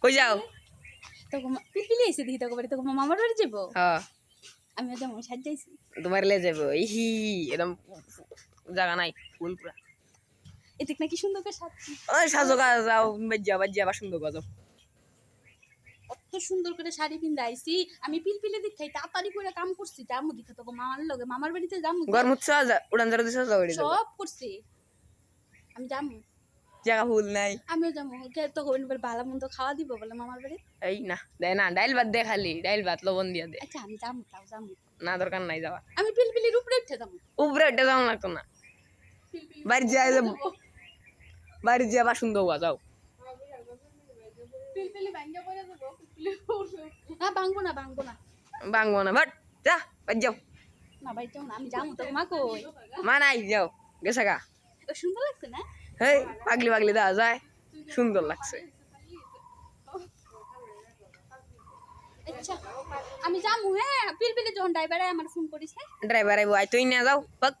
কই যাও তোকে পিপিলি এসে দেখি তোকে বাড়ি তোকে মামার বাড়ি যাবো হ্যাঁ আমিও যেমন সাজাইছি তোমার লে যাবো ইহি এরকম জায়গা নাই ফুল পুরা এতে নাকি সুন্দর করে সাজছি ওই সাজো গা যাও বাজ্যা আবার সুন্দর গজব কত সুন্দর করে শাড়ি পিন্ধে আইছি আমি পিলপিলে দিক খাই তাড়াতাড়ি করে কাম করছি যামু দেখে তোকে মামার লগে মামার বাড়িতে যামু গরম হচ্ছে উড়ান জড়ো দিছে যাও এড়ে সব করছি আমি যামু জায়গা ফুল নাই আমিও যাবো তোকে ভালো মন্দ খাওয়া দিব বলে মামার বাড়ি এই না দেয় না ডাইল ভাত দে খালি ডাইল ভাত লবণ দিয়া দে আচ্ছা আমি যাবো তাও যাবো না দরকার নাই যাওয়া আমি পিলপিলির উপরে উঠে যাবো উপরে উঠে যাও লাগতো না বাড়ি যাই বাড়ি যা আবার সুন্দর হওয়া যাও পিলপিলি ভাঙ্গা পড়ে যাবো না ভাঙবো না ভাঙবো না বাট যা বাড়ি যাও না ভাই যাও না আমি যাবো তোকে মা কই মা নাই যাও গেছে গা ও সুন্দর লাগছে না হেই পাগলি পাগলি দেওয়া যায় সুন্দর লাগছে আচ্ছা আমি যাবো হ্যাঁ পিলপিলি যখন ড্রাইভারে আমার ফোন করিস হ্যাঁ ড্রাইভার আইবো আই তুই না যাও পাক